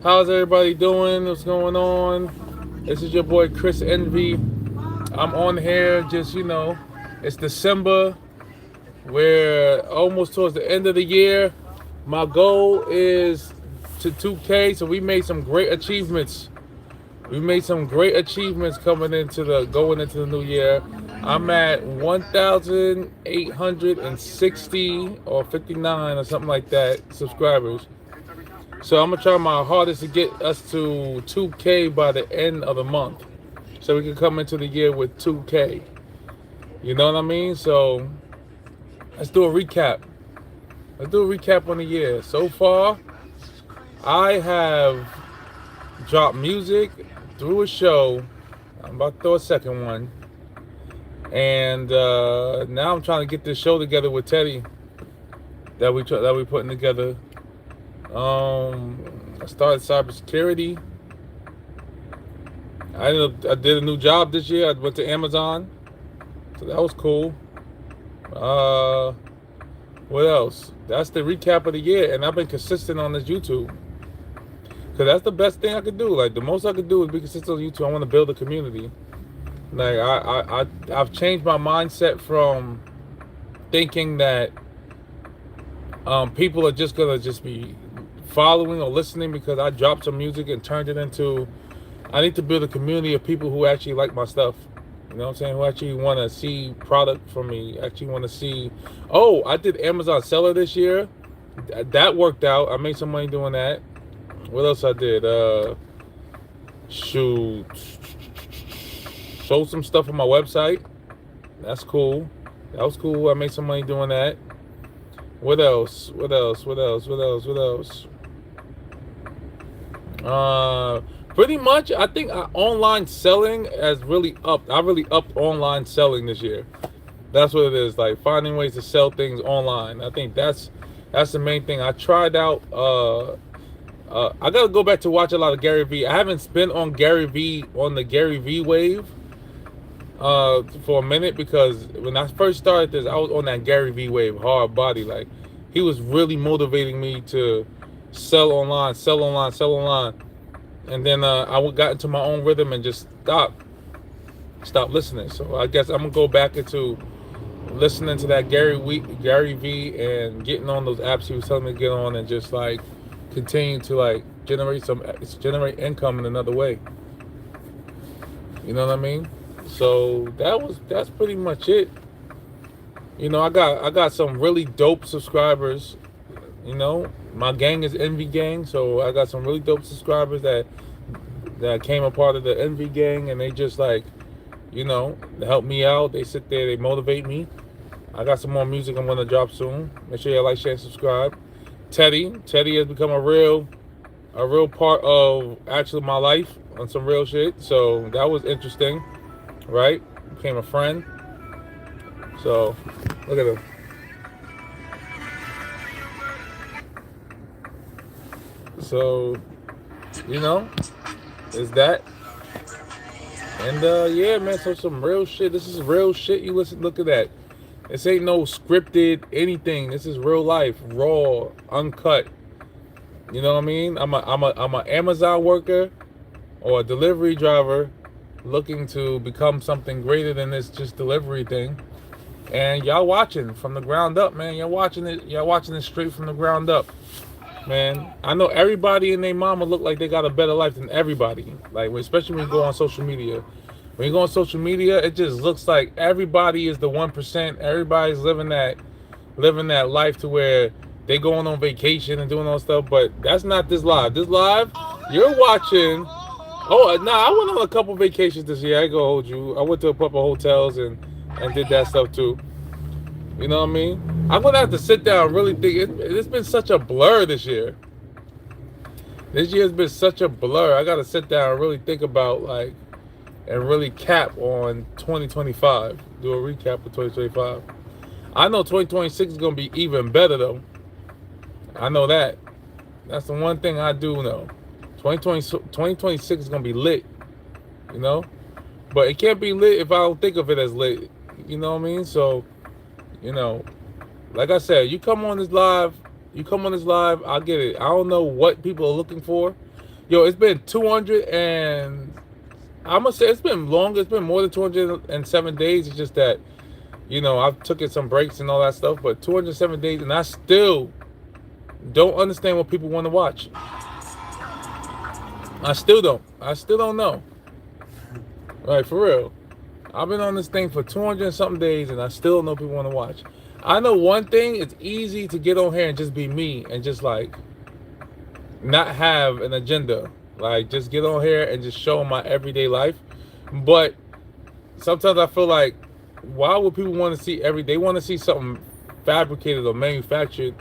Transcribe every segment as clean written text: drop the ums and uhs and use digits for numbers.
How's everybody doing? What's going on? This is your boy Chris Envy. I'm on here just, it's December. We're almost towards the end of the year. My goal is to 2K, so we made some great achievements. We made some great achievements going into the new year. I'm at 1,860 or 59 or something like that subscribers. So I'm gonna try my hardest to get us to 2K by the end of the month, so we can come into the year with 2K. You know what I mean? So let's do a recap. Let's do a recap on the year. So far, I have dropped music through a show. I'm about to throw a second one, and now I'm trying to get this show together with Teddy that we putting together. I started cybersecurity. I did a new job this year. I went to Amazon, so that was cool. Uh, what else? That's the recap of the year, and I've been consistent on this YouTube because that's the best thing I could do. Like the most I could do is be consistent on YouTube. I want to build a community. Like I've changed my mindset from thinking that people are just gonna just be following or listening because I dropped some music and turned it into. I need to build a community of people who actually like my stuff. You know what I'm saying? Who actually want to see product from me. Actually want to see. Oh, I did Amazon Seller this year. That worked out. I made some money doing that. What else I did? Shoot. Sold some stuff on my website. That's cool. That was cool. I made some money doing that. What else? What else? What else? What else? What else? Pretty much, I think online selling has really upped. I really upped online selling this year. That's what it is. Like finding ways to sell things online. I think that's the main thing. I tried out. I gotta go back to watch a lot of Gary Vee. I haven't been on the Gary Vee wave for a minute because when I first started this, I was on that Gary Vee wave, hard body. Like he was really motivating me to sell online, sell online, sell online. And then I got into my own rhythm and just stopped listening. So I guess I'm gonna go back into listening to that Gary Vee, and getting on those apps he was telling me to get on, and just like continue to like generate income in another way. You know what I mean? So that's pretty much it. I got some really dope subscribers. My gang is Envy Gang, so I got some really dope subscribers that came a part of the Envy Gang, and they just like, they help me out. They sit there, they motivate me. I got some more music I'm gonna drop soon. Make sure you like, share, and subscribe. Teddy has become a real part of actually my life on some real shit. So that was interesting, right? Became a friend. So look at him. So, is that. And yeah, man, so some real shit. This is real shit. Look at that. This ain't no scripted anything. This is real life, raw, uncut. You know what I mean? I'm a Amazon worker or a delivery driver looking to become something greater than this just delivery thing. And y'all watching from the ground up, man. Y'all watching it straight from the ground up. Man, I know everybody and their mama look like they got a better life than everybody. Like, especially when you go on social media. When you go on social media, it just looks like everybody is the 1%. Everybody's living that life to where they going on vacation and doing all stuff. But that's not this live. This live, you're watching. Oh, nah, I went on a couple vacations this year. I ain't gonna hold you. I went to a couple of hotels and did that stuff too. You know what I mean? I'm gonna have to sit down and really think. It's been such a blur this year. This year has been such a blur. I gotta sit down and really think about and really cap on 2025. Do a recap of 2025. I know 2026 is gonna be even better though. I know that. That's the one thing I do know. 2026 is gonna be lit. But it can't be lit if I don't think of it as lit. You know what I mean? So. Like I said, you come on this live, I'll get it. I don't know what people are looking for, Yo, it's been 200 and I'm gonna say it's been longer. It's been more than 207 days. It's just that, I've took it some breaks and all that stuff. But 207 days, and I still don't understand what people want to watch. I still don't. I still don't know. Right, for real. I've been on this thing for 200 and something days, and I still don't know people want to watch. I know one thing: it's easy to get on here and just be me and just like not have an agenda. Like just get on here and just show my everyday life. But sometimes I feel like, why would people want to see they want to see something fabricated or manufactured?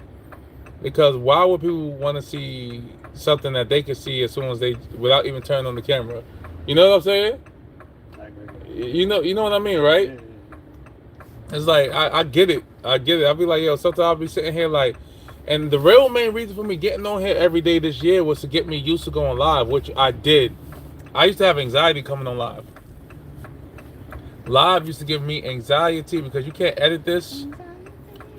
Because why would people want to see something that they can see as soon as without even turning on the camera? You know what I'm saying? I agree. You know what I mean, right? Yeah. It's like I get it. I'll be like, yo, sometimes I'll be sitting here like, and the real main reason for me getting on here every day this year was to get me used to going live, which I did. I used to have anxiety coming on live. Live used to give me anxiety because you can't edit this.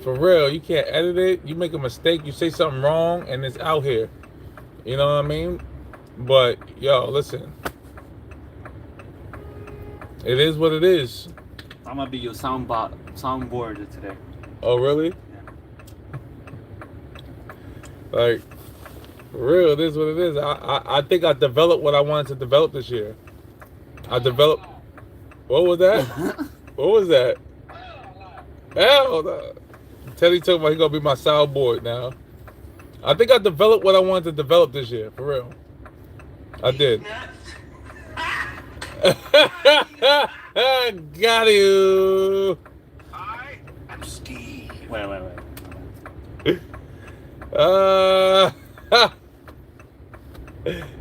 For real, you can't edit it. You make a mistake, you say something wrong, and it's out here. You know what I mean? But, yo, listen. It is what it is. I'm gonna be your soundboard today. Oh, really? Yeah. Like, for real, it is what it is. I think I developed what I wanted to develop this year. I developed... What was that? What was that? Hell no. Teddy talking about he gonna be my soundboard now. I think I developed what I wanted to develop this year, for real. I did. Got you. I am Steve. Wait.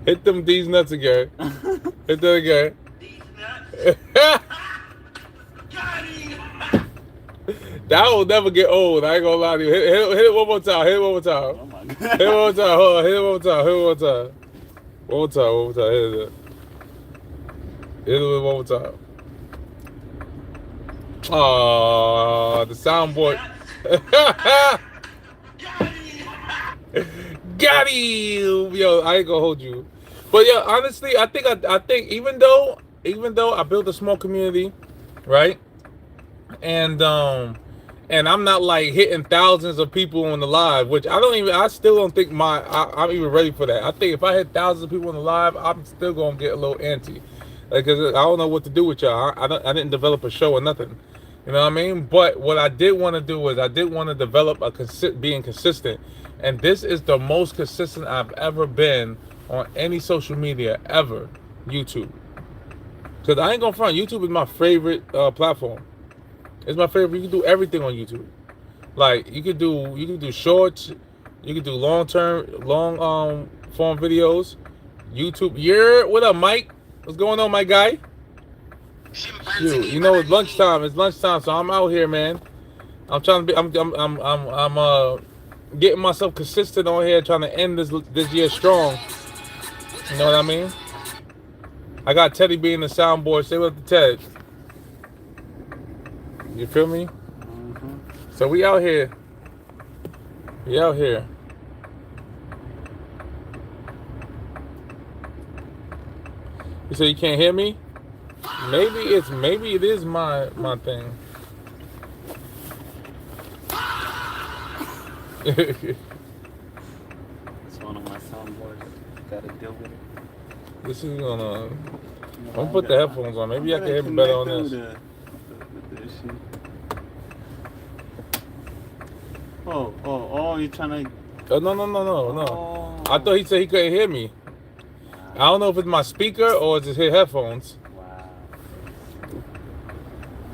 Hit them these nuts again. Hit that again. These nuts. Got him. That will never get old. I ain't gonna lie to you. Hit it one more time. Hit it one more time. Oh my Hit god. it one more time. Hold on. Hit it one more time. Hit it one more time. One more time. One more time. Hit it. Hit it one more time. Aww, the soundboard. Got him. Yo, I ain't gonna hold you. But yeah, honestly, I think even though I built a small community, right? And I'm not like hitting thousands of people on the live, which I still don't think I'm even ready for that. I think if I hit thousands of people on the live, I'm still gonna get a little antsy. Like, cause I don't know what to do with y'all. I didn't develop a show or nothing. You know what I mean? But what I did want to do is I did want to develop being consistent. And this is the most consistent I've ever been on any social media ever, YouTube. Because I ain't gonna front, YouTube is my favorite platform. It's my favorite. You can do everything on YouTube. Like you could do shorts, you could do long form videos. YouTube. Yeah, what up, Mike? What's going on, my guy? Shoot, you know it's lunchtime. It's lunchtime, so I'm out here, man. I'm trying to be. I'm getting myself consistent on here, trying to end this year strong. You know what I mean? I got Teddy being the soundboard. Say what to Ted. You feel me? Mm-hmm. So we out here. We out here. You say you can't hear me? Maybe it is my thing. It's one of my soundboards. Gotta deal with it. This is gonna. I'm gonna put the headphones on. Maybe I can hear me better on this. Oh, you're trying to... Oh, no. Oh. I thought he said he couldn't hear me. I don't know if it's my speaker or it's his headphones. Wow.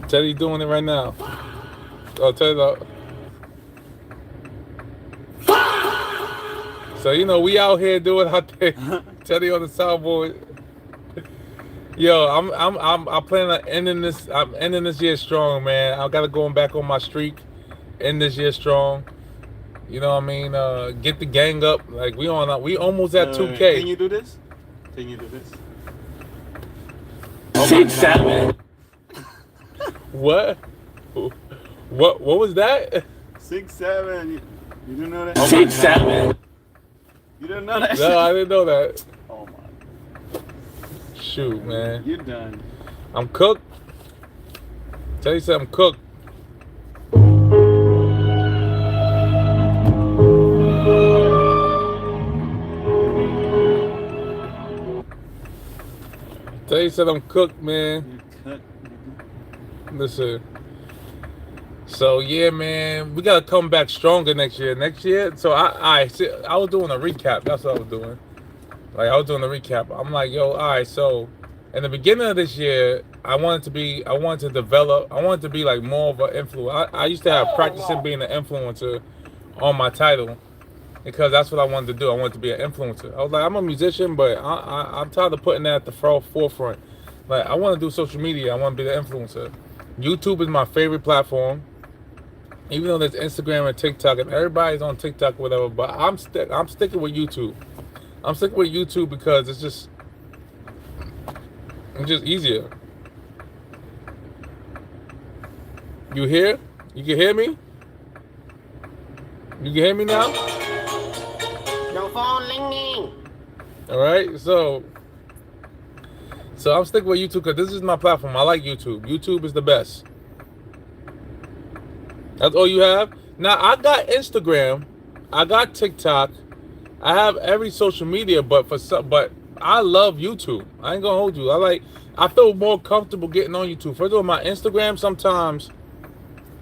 Teddy doing it right now. Oh, Teddy. So we out here doing our thing. Teddy on the soundboard. Yo, I'm planning on ending this. I'm ending this year strong, man. I gotta go back on my streak. End this year strong. You know what I mean? Get the gang up. Like we almost at 2K. Can you do this? Can you do this? Oh 6-7. What? What was that? 6-7. You didn't know that? 6-7. You didn't know that? No, I didn't know that. Oh my. Shoot, man. You're done. I'm cooked. Tell you something, I'm cooked. Tell you something, I'm cooked, man. You're cut. Listen. So yeah, man, we gotta come back stronger next year. Next year, so I was doing a recap. That's what I was doing. Like I was doing a recap. I'm like, yo, all right. So in the beginning of this year, I wanted to be like more of an influencer. I used to have practicing being an influencer on my title because that's what I wanted to do. I wanted to be an influencer. I was like, I'm a musician, but I'm tired of putting that at the forefront. Like I want to do social media. I want to be the influencer. YouTube is my favorite platform. Even though there's Instagram and TikTok, and everybody's on TikTok or whatever, but I'm sticking with YouTube. I'm sticking with YouTube because it's just easier. You hear? You can hear me? You can hear me now? Your phone ringing. All right, so I'm sticking with YouTube because this is my platform. I like YouTube. YouTube is the best. That's all you have? Now, I got Instagram. I got TikTok. I have every social media, but I love YouTube. I ain't gonna hold you. I feel more comfortable getting on YouTube. First of all, my Instagram sometimes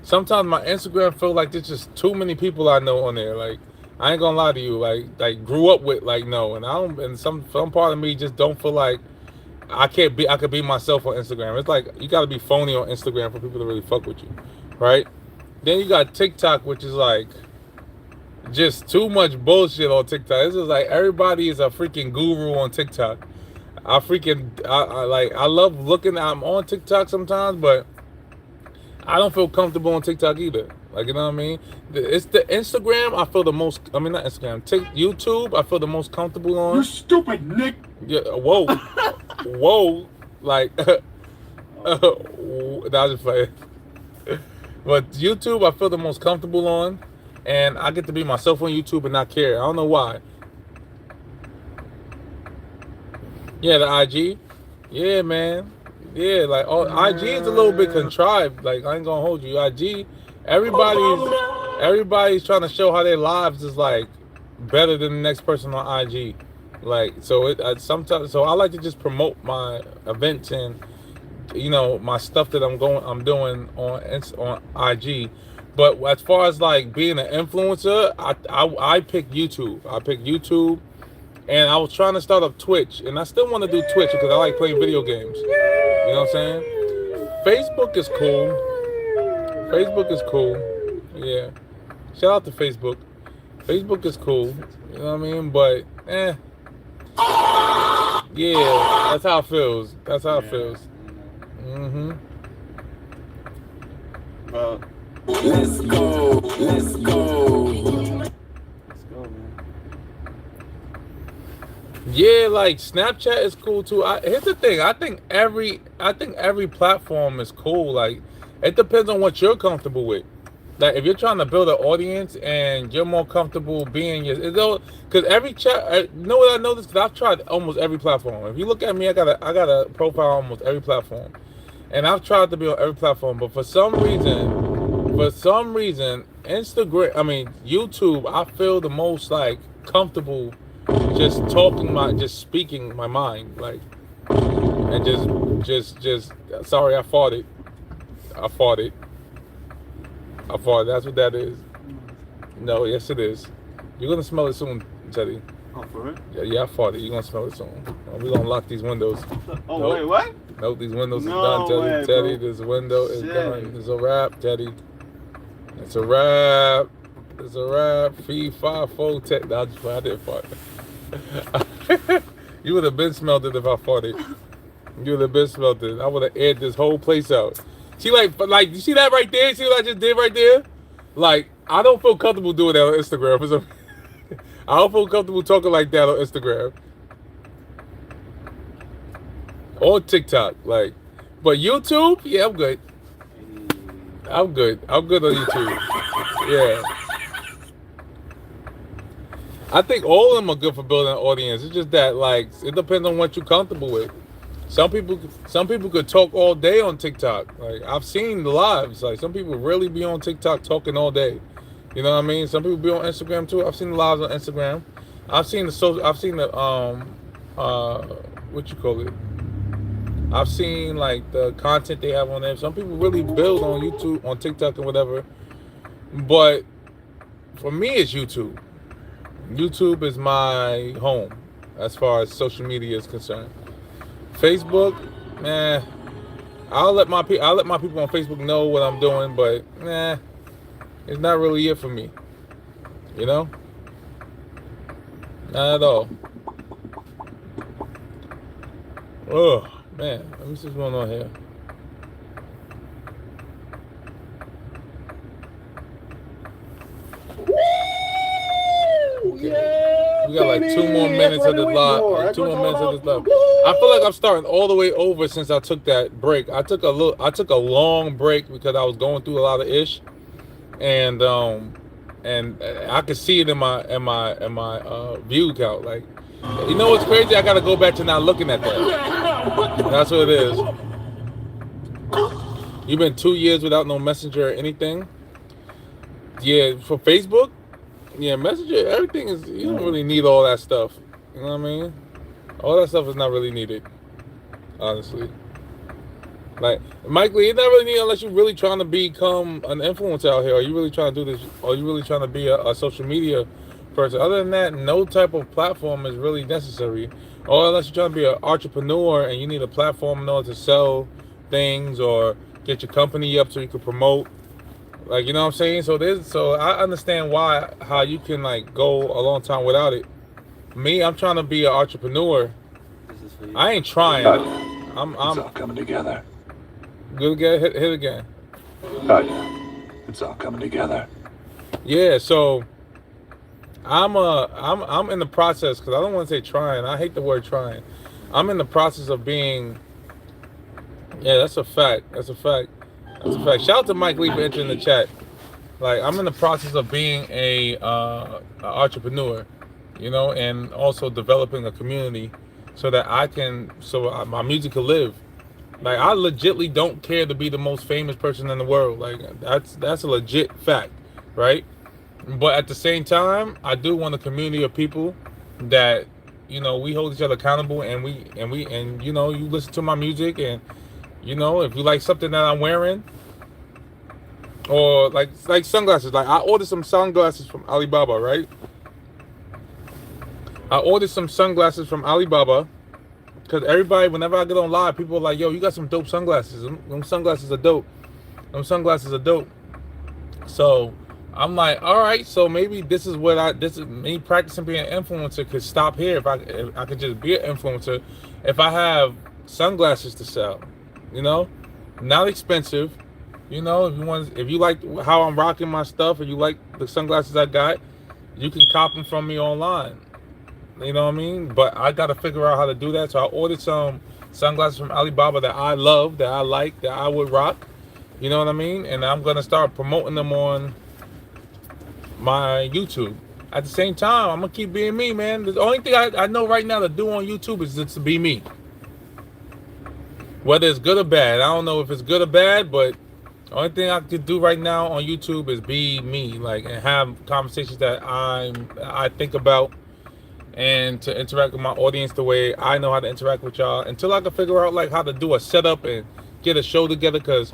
my Instagram feel like there's just too many people I know on there. Like, I ain't gonna lie to you. Like grew up with, like, no. And I don't, and some part of me just don't feel like I could be myself on Instagram. It's like you gotta be phony on Instagram for people to really fuck with you. Right? Then you got TikTok, which is like just too much bullshit on TikTok. This is like everybody is a freaking guru on TikTok. I love looking. I'm on TikTok sometimes, but I don't feel comfortable on TikTok either. Like, you know what I mean? It's the Instagram I feel the most. I mean, not Instagram. YouTube I feel the most comfortable on. You stupid Nick. Yeah. Whoa. Whoa. Like. That was just funny. But YouTube, I feel the most comfortable on, and I get to be myself on YouTube and not care. I don't know why. Yeah, the IG. Yeah, man. Yeah, like IG is a little bit contrived. Like, I ain't gonna hold you. IG, everybody's trying to show how their lives is like better than the next person on IG. Like, so sometimes I like to just promote my events and, you know, my stuff that I'm doing on IG. But as far as like being an influencer, I pick YouTube. And I was trying to start up Twitch, and I still want to do Twitch because I like playing video games. You know what I'm saying? Facebook is cool. Yeah. Shout out to Facebook. Facebook is cool. You know what I mean? But yeah, that's how it feels. Mm-hmm. Well, Let's go, man. Yeah, like Snapchat is cool too. Here's the thing. I think every platform is cool. Like, it depends on what you're comfortable with. Like, if you're trying to build an audience and you're more comfortable being because every chat. You know what I noticed? Because I've tried almost every platform. If you look at me, I got a profile on almost every platform, and I've tried to be on every platform. But for some reason, YouTube, I feel the most like comfortable. Just speaking my mind, like, and just sorry, I farted. That's what that is. No, yes it is. You're gonna smell it soon, Teddy. oh, for real? Yeah, I farted. You're gonna smell it soon. We're gonna lock these windows. Oh, Nope. wait, what? Nope, these windows No is done, Teddy. way, Teddy, bro. this window is Shit. done. It's a wrap, Teddy. It's a wrap. It's a wrap. Fee, 5, 4, 10. I didn't fart. You would have been smelled it if I farted. You would have been smelled it. I would have aired this whole place out. See, like, you see that right there? See what I just did right there? Like, I don't feel comfortable doing that on Instagram. I don't feel comfortable talking like that on Instagram. Or TikTok. Like, but YouTube, yeah, I'm good. I'm good on YouTube. Yeah. I think all of them are good for building an audience. It's just that, like, it depends on what you're comfortable with. Some people could talk all day on TikTok. Like, I've seen the lives. Like, some people really be on TikTok talking all day. You know what I mean? Some people be on Instagram too. I've seen the lives on Instagram. I've seen the what you call it? I've seen like the content they have on there. Some people really build on YouTube, on TikTok and whatever. But for me, it's YouTube. YouTube is my home as far as social media is concerned. Facebook, man, I'll let my people on Facebook know what I'm doing, but it's not really it for me. You know, not at all. Oh man, let me see what's going on here. Yeah, we got like 2 more minutes of this live. 2 more minutes of this live. I feel like I'm starting all the way over since I took that break. I took a long break because I was going through a lot of ish, and I could see it in my view count. Like, you know what's crazy? I gotta go back to not looking at that. That's what it is. You've been 2 years without no Messenger or anything. Yeah, for Facebook. Yeah, Messenger, everything is, you don't really need all that stuff. You know what I mean? All that stuff is not really needed, honestly. Like, Mike Lee, it's not really needed unless you're really trying to become an influencer out here. Are you really trying to do this? Are you really trying to be a social media person? Other than that, no type of platform is really necessary. Or unless you're trying to be an entrepreneur and you need a platform in order to sell things or get your company up so you can promote. Like, you know what I'm saying? So I understand how you can like go a long time without it. Me, I'm trying to be an entrepreneur. I ain't trying. It's all coming together. Good again, hit again. It's all coming together. Yeah, so I'm in the process, because I don't want to say trying. I hate the word trying. I'm in the process of being. Yeah, that's a fact. That's a fact. Shout out to Mike Lee for entering the chat. Like, I'm in the process of being a entrepreneur, you know, and also developing a community so that my music can live. Like, I legitly don't care to be the most famous person in the world. Like, that's a legit fact, right? But at the same time, I do want a community of people that, you know, we hold each other accountable, and you know, you listen to my music, and you know, if you like something that I'm wearing, or like sunglasses. Like, I ordered some sunglasses from Alibaba, right? I ordered some sunglasses from Alibaba because everybody, whenever I get on live, people are like, yo, you got some dope sunglasses. Them sunglasses are dope. So I'm like, all right, so maybe this is me practicing being an influencer could stop here. If I could just be an influencer, if I have sunglasses to sell, you know, not expensive. You know, if you like how I'm rocking my stuff, and you like the sunglasses I got, you can cop them from me online. You know what I mean? But I got to figure out how to do that. So I ordered some sunglasses from Alibaba that I love, that I like, that I would rock. You know what I mean? And I'm going to start promoting them on my YouTube. At the same time, I'm going to keep being me, man. The only thing I know right now to do on YouTube is just to be me. Whether it's good or bad. I don't know if it's good or bad, but the only thing I could do right now on YouTube is be me, like, and have conversations that I think about, and to interact with my audience the way I know how to interact with y'all, until I can figure out like how to do a setup and get a show together. Because,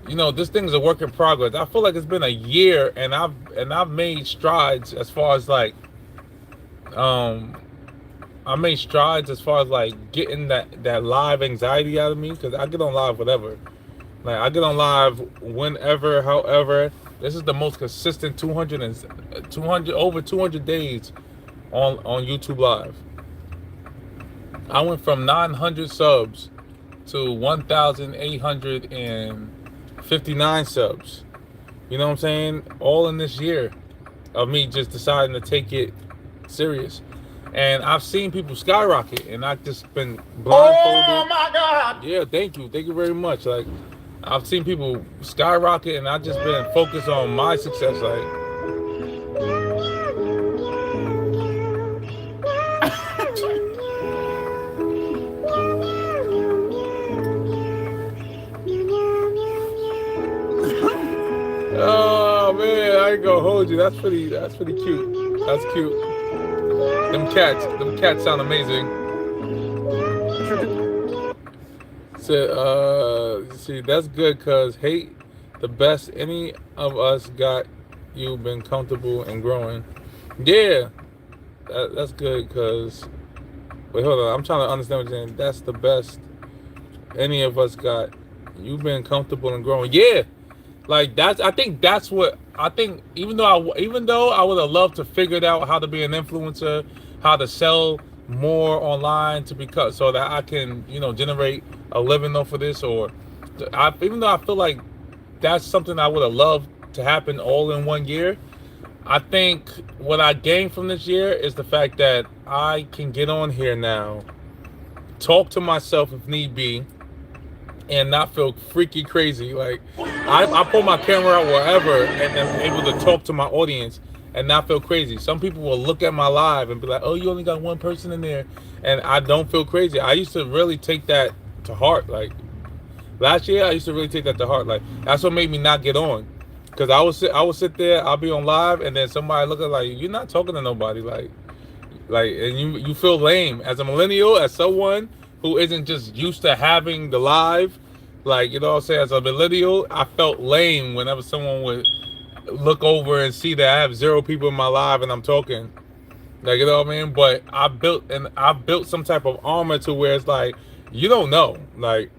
you know, this thing is a work in progress. I feel like it's been a year, and I've made strides as far as like getting that live anxiety out of me, because I get on live whatever. Like, I get on live whenever, however. This is the most consistent over 200 days on YouTube Live. I went from 900 subs to 1,859 subs. You know what I'm saying? All in this year of me just deciding to take it serious. And I've seen people skyrocket, and I've just been blindfolded. Oh my God! Yeah, thank you very much. Like, I've seen people skyrocket, and I've just been focused on my success. Like, I ain't gonna hold you. That's pretty cute. That's cute. Them cats sound amazing. So, see, that's good, cause hate the best any of us got. You been comfortable and growing. Yeah, that's good, cause wait, hold on. I'm trying to understand what you're saying. That's the best any of us got. You've been comfortable and growing. Yeah, like that's. I think that's what I think. Even though I would have loved to figure out how to be an influencer, how to sell more online to become so that I can generate a living off of this, or even though I feel like that's something I would have loved to happen all in 1 year. I think what I gained from this year is the fact that I can get on here now, talk to myself if need be, and not feel freaky crazy. Like I pull my camera out wherever and I'm able to talk to my audience and not feel crazy. Some people will look at my live and be like, oh, you only got one person in there, and I don't feel crazy. I used to really take that to heart. Like last year, I used to really take that to heart. Like that's what made me not get on. Cause I would sit there, I'll be on live, and then somebody look at like, you're not talking to nobody, like, and you feel lame as a millennial, as someone who isn't just used to having the live, like what I'm saying. As a millennial, I felt lame whenever someone would look over and see that I have 0 people in my live and I'm talking, like what I mean. But I built some type of armor to where it's like, you don't know, like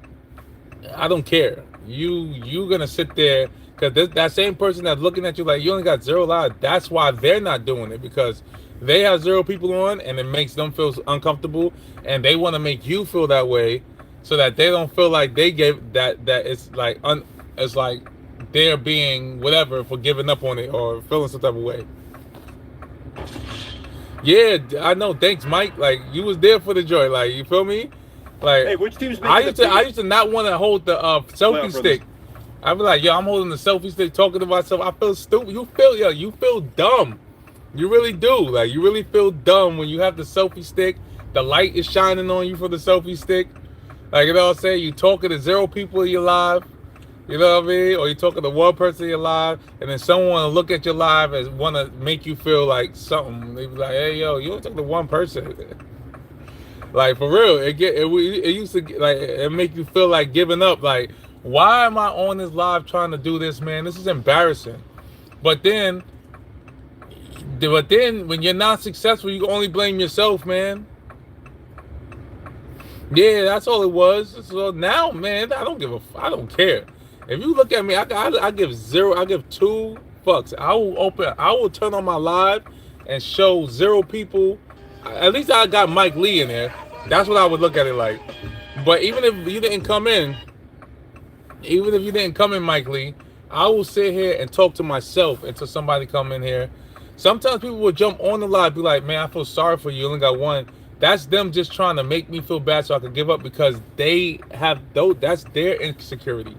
I don't care. You gonna sit there. Because that same person that's looking at you like you only got 0 lives, that's why they're not doing it, because they have 0 people on and it makes them feel uncomfortable, and they want to make you feel that way so that they don't feel like they gave that it's like it's like they're being whatever for giving up on it or feeling some type of way. Yeah, I know. Thanks, Mike. Like you was there for the joy. Like you feel me? Like hey, which team's I used to not want to hold the selfie stick. I be like, yo, I'm holding the selfie stick, talking to myself. I feel stupid. You feel dumb. You really do. Like, you really feel dumb when you have the selfie stick. The light is shining on you for the selfie stick. Like, you know what I'm saying? You talking to 0 people in your live. You know what I mean? Or you talking to 1 person in your live, and then someone will look at your live and want to make you feel like something. They be like, hey, yo, you don't talk to 1 person. Like, for real, it used to, like, it make you feel like giving up. Like, why am I on this live trying to do this, man? This is embarrassing. But then when you're not successful, you can only blame yourself, man. Yeah, that's all it was. So now, man, I don't care. If you look at me, I give 2 fucks. I will turn on my live and show 0 people. At least I got Mike Lee in there. That's what I would look at it like. But even if you didn't come in, Mike Lee, I will sit here and talk to myself until somebody come in here. Sometimes people will jump on the live, be like, man, I feel sorry for you. You only got 1. That's them just trying to make me feel bad so I can give up, because they have that's their insecurity.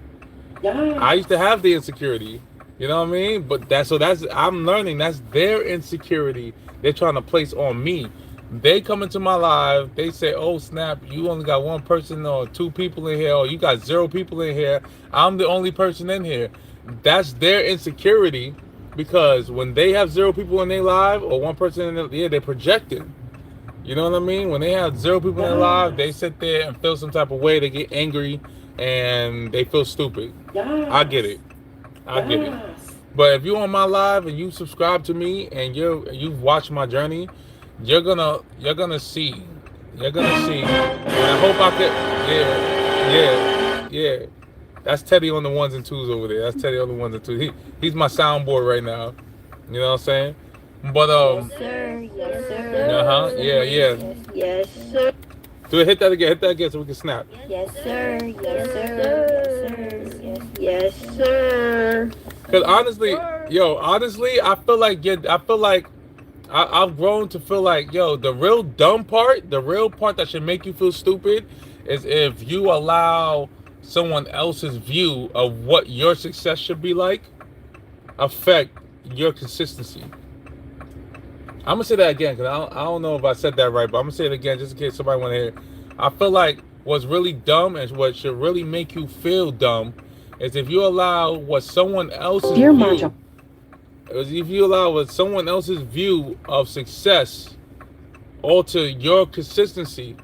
Yeah. I used to have the insecurity. You know what I mean? But I'm learning that's their insecurity they're trying to place on me. They come into my live, they say, oh snap, you only got 1 person or 2 people in here, or you got 0 people in here, I'm the only person in here. That's their insecurity, because when they have 0 people in their live or 1 person in there, they're projecting. You know what I mean? When they have 0 people in their live, they sit there and feel some type of way, they get angry and they feel stupid. I get it. But if you're on my live and you subscribe to me and you've watched my journey, you're gonna see. And I hope I could. Yeah. That's Teddy on the 1s and 2s over there. That's Teddy on the 1s and 2s. He's my soundboard right now. You know what I'm saying? But Yes, sir. Yes, sir. Yeah. Yes, sir. Do it. Hit that again so we can snap. Yes, sir. Yes, sir. Yes, sir. Because honestly, I feel like I've grown to feel like, yo, the real dumb part, the real part that should make you feel stupid is if you allow someone else's view of what your success should be like affect your consistency. I'm going to say that again because I don't know if I said that right, but I'm going to say it again just in case somebody want to hear it. I feel like what's really dumb and what should really make you feel dumb is if you allow what someone else's view if you allow someone else's view of success alter your consistency,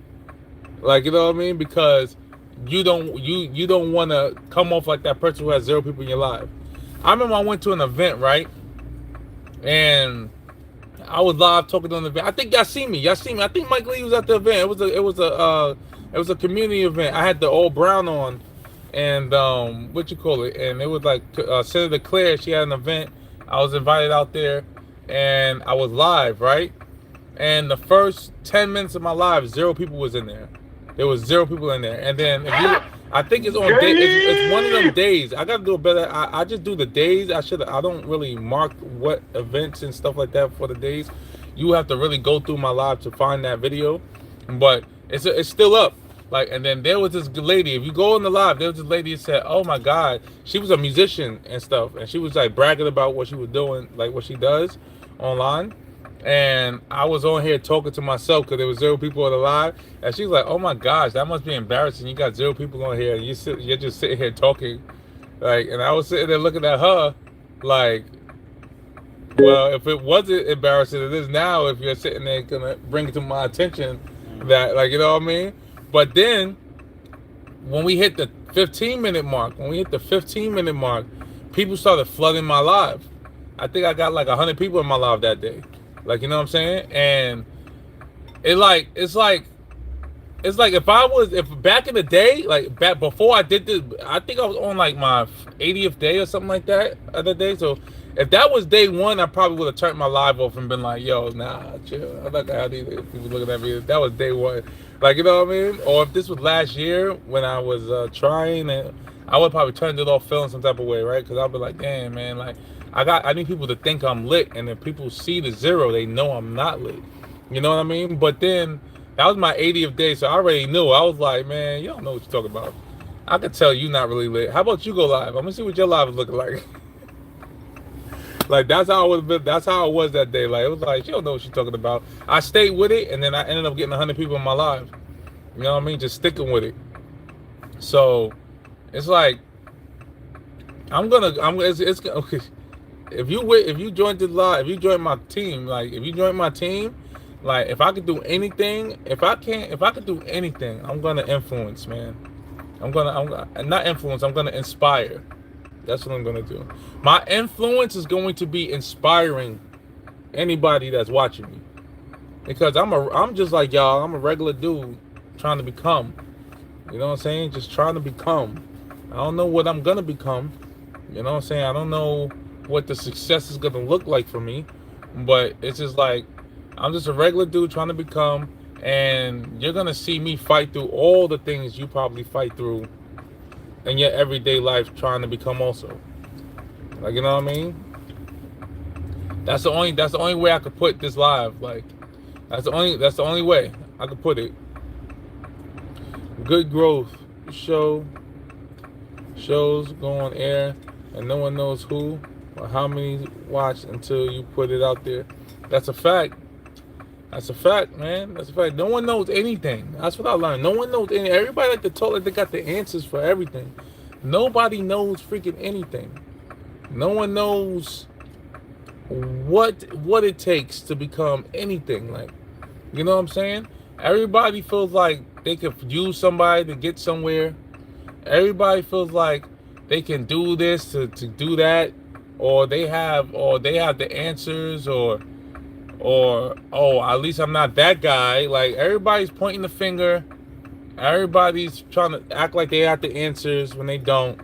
like, you know what I mean? Because you don't want to come off like that person who has 0 people in your life. I remember I went to an event, right? And I was live talking on the event. I think y'all seen me. I think Mike Lee was at the event. It was a community event. I had the old brown on, and what you call it? And it was like Senator Claire. She had an event. I was invited out there, and I was live, right? And the first 10 minutes of my live, 0 people was in there. There was 0 people in there. And then I think it's on day, it's one of them days. I gotta do a better. I just do the days. I don't really mark what events and stuff like that for the days. You have to really go through my live to find that video, but it's still up. Like, and then there was this lady. If you go in the live, there was this lady that said, "Oh my God," she was a musician and stuff, and she was like bragging about what she was doing, like what she does online. And I was on here talking to myself because there was 0 people on the live, and she's like, "Oh my gosh, that must be embarrassing. You got 0 people on here, and you're just sitting here talking." Like, and I was sitting there looking at her, like, well, if it wasn't embarrassing, it is now. If you're sitting there, gonna bring it to my attention that, like, you know what I mean? But then when we hit the 15-minute mark, people started flooding my live. I think I got like 100 people in my live that day. Like, you know what I'm saying? And it's like if back in the day, like back before I did this, I think I was on like my 80th day or something like that other day. So if that was day 1, I probably would have turned my live off and been like, "Yo, nah, chill. I'm not gonna have these people looking at me." That was day 1. Like, you know what I mean? Or if this was last year when I was trying, and I would probably turned it off feeling some type of way, right? Because I'll be like, "Damn, man, like I need people to think I'm lit, and if people see the 0, they know I'm not lit." You know what I mean? But then that was my 80th day, so I already knew. I was like, "Man, you don't know what you're talking about. I could tell you not really lit. How about you go live? I'm gonna see what your live is looking like." Like, that's how it was. That's how it was that day. Like, it was like, you don't know what you're talking about. I stayed with it, and then I ended up getting 100 people in my live. You know what I mean? Just sticking with it. So it's like it's okay. If you joined the live, if you join my team, like if I could do anything, if I could do anything, I'm gonna influence, man. I'm not influence. I'm gonna inspire. That's what I'm gonna do. My influence is going to be inspiring anybody that's watching me, because I'm just like y'all. I'm a regular dude trying to become. You know what I'm saying? Just trying to become. I don't know what I'm gonna become. You know what I'm saying? I don't know what the success is gonna look like for me, but it's just like I'm just a regular dude trying to become, and you're gonna see me fight through all the things you probably fight through in your everyday life trying to become also. Like, you know what I mean? That's the only way I could put this live. Like, that's the only way I could put it. Good growth shows go on air and no one knows who or how many watch until you put it out there. That's a fact. That's a fact, man. That's a fact. No one knows anything. That's what I learned. No one knows anything. Everybody like to talk like they got the answers for everything. Nobody knows freaking anything. No one knows what it takes to become anything. Like, you know what I'm saying? Everybody feels like they could use somebody to get somewhere. Everybody feels like they can do this to do that, or they have the answers, or oh, at least I'm not that guy. Like, everybody's pointing the finger. Everybody's trying to act like they have the answers when they don't.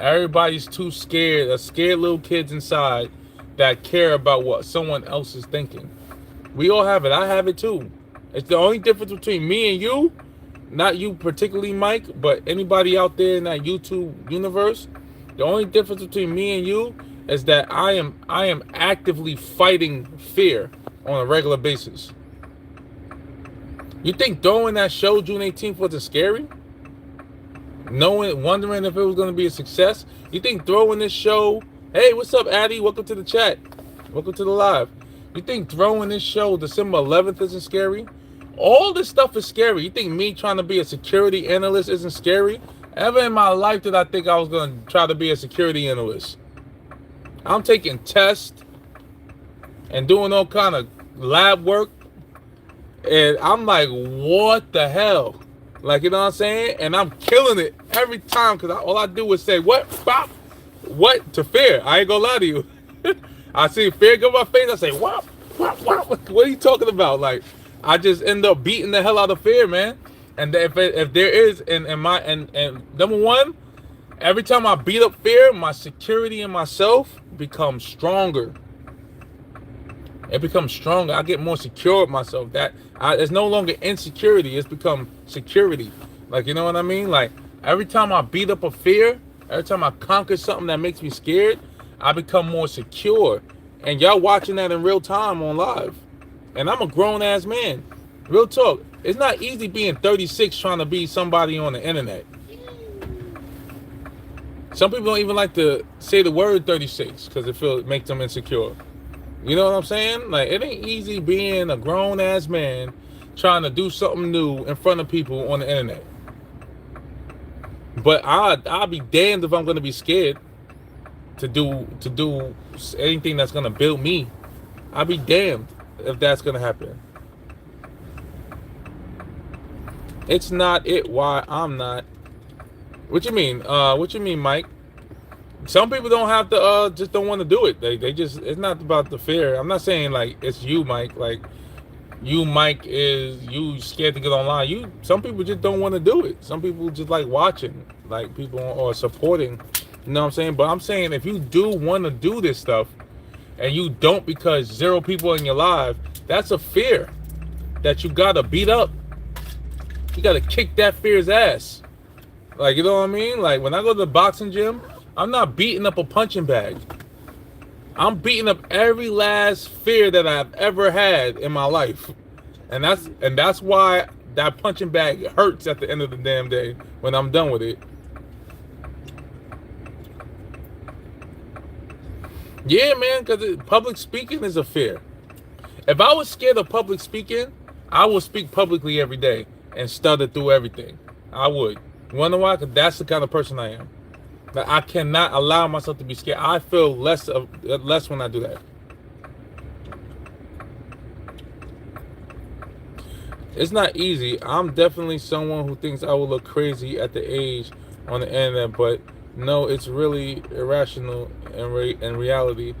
Everybody's too scared. They're scared little kids inside that care about what someone else is thinking. We all have it. I have it too. It's the only difference between me and you. Not you particularly, Mike, but anybody out there in that YouTube universe. The only difference between me and you is that I am actively fighting fear on a regular basis. You think throwing that show June 18th wasn't scary? Wondering if it was going to be a success? You think throwing this show, hey, what's up, Addy? Welcome to the chat. Welcome to the live. You think throwing this show December 11th isn't scary? All this stuff is scary. You think me trying to be a security analyst isn't scary? Ever in my life did I think I was going to try to be a security analyst? I'm taking tests. and doing all kind of lab work. And I'm like, what the hell? Like, you know what I'm saying? And I'm killing it every time because all I do is say, what? Bop. What? To fear. I ain't gonna lie to you. I see fear go my face. I say, what? What are you talking about? Like, I just end up beating the hell out of fear, man. And if there is, and number one, every time I beat up fear, my security in myself becomes stronger. It becomes stronger. I get more secure with myself. It's no longer insecurity. It's become security. Like, you know what I mean? Like, every time I beat up a fear, every time I conquer something that makes me scared, I become more secure. And y'all watching that in real time on live. And I'm a grown-ass man. Real talk. It's not easy being 36 trying to be somebody on the internet. Some people don't even like to say the word 36 because it makes them insecure. You know what I'm saying? Like, it ain't easy being a grown-ass man trying to do something new in front of people on the internet. But I'll be damned if I'm going to be scared to do anything that's going to build me. I'll be damned if that's going to happen. It's not it why I'm not. What you mean? What you mean, Mike? Some people don't have to just don't want to do it. They just, it's not about the fear. I'm not saying like it's you, Mike. Like you, Mike, is you scared to get online. Some people just don't want to do it. Some people just like watching, like people or supporting. You know what I'm saying? But I'm saying if you do want to do this stuff and you don't because 0 people in your life, that's a fear that you gotta beat up. You gotta kick that fear's ass. Like, you know what I mean? Like when I go to the boxing gym, I'm not beating up a punching bag. I'm beating up every last fear that I've ever had in my life. And that's why that punching bag hurts at the end of the damn day when I'm done with it. Yeah, man, because public speaking is a fear. If I was scared of public speaking, I would speak publicly every day and stutter through everything. I would. You wanna know why? Because that's the kind of person I am. Like, I cannot allow myself to be scared. I feel less when I do that. It's not easy. I'm definitely someone who thinks I will look crazy at the age on the internet, but no, it's really irrational in reality.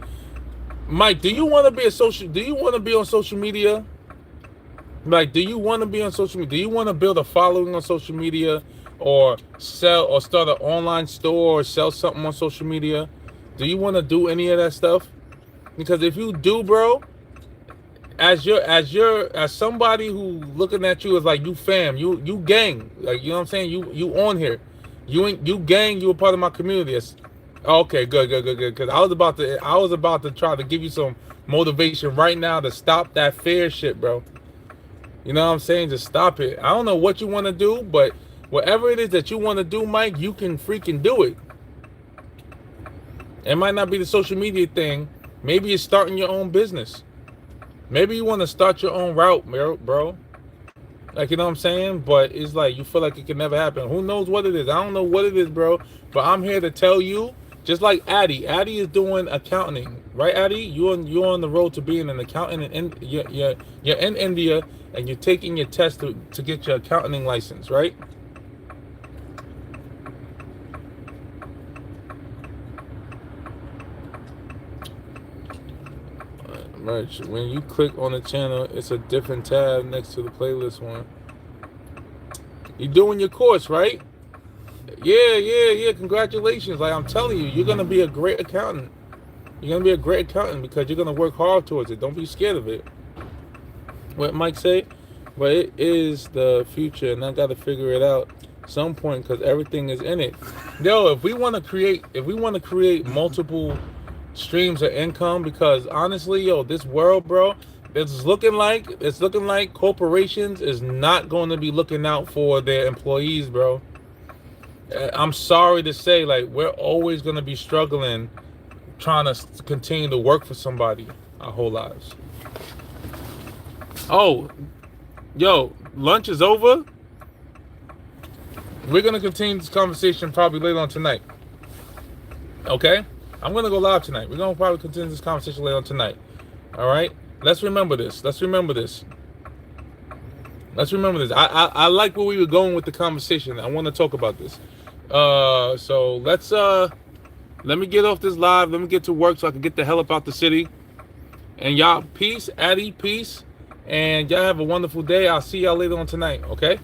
Mike, do you want to be on social media? Like, do you want to be on social media? Do you want to build a following on social media, or sell or start an online store or sell something on social media? Do you want to do any of that stuff? Because if you do, bro, as somebody who looking at you as like you fam, you gang, like, you know what I'm saying? You on here. You gang, you a part of my community. Okay, good. Because I was about to try to give you some motivation right now to stop that fear shit, bro. You know what I'm saying? Just stop it. I don't know what you want to do, but whatever it is that you want to do, Mike, you can freaking do it. It might not be the social media thing. Maybe it's starting your own business. Maybe you want to start your own route, bro. Like, you know what I'm saying? But it's like you feel like it can never happen. Who knows what it is? I don't know what it is, bro. But I'm here to tell you, just like Addy. Addy is doing accounting, right, Addy? You're on the road to being an accountant, and you're in India, and you're taking your test to get your accounting license, right? Right. When you click on the channel, it's a different tab next to the playlist one. You're doing your course, right? Yeah. Congratulations. Like, I'm telling you, you're gonna be a great accountant. You're gonna be a great accountant because you're gonna work hard towards it. Don't be scared of it. What Mike say? But it is the future, and I gotta figure it out some point because everything is in it. Yo, if we want to create multiple streams of income, because honestly, yo, this world, bro, it's looking like corporations is not going to be looking out for their employees, bro. I'm sorry to say, like, we're always going to be struggling trying to continue to work for somebody our whole lives. Oh, yo, lunch is over. We're going to continue this conversation probably later on tonight. Okay? I'm going to go live tonight. We're going to probably continue this conversation later on tonight. All right. Let's remember this. Let's remember this. Let's remember this. I like where we were going with the conversation. I want to talk about this. So let's let me get off this live. Let me get to work so I can get the hell up out the city. And y'all, peace, Addy, peace. And y'all have a wonderful day. I'll see y'all later on tonight, okay?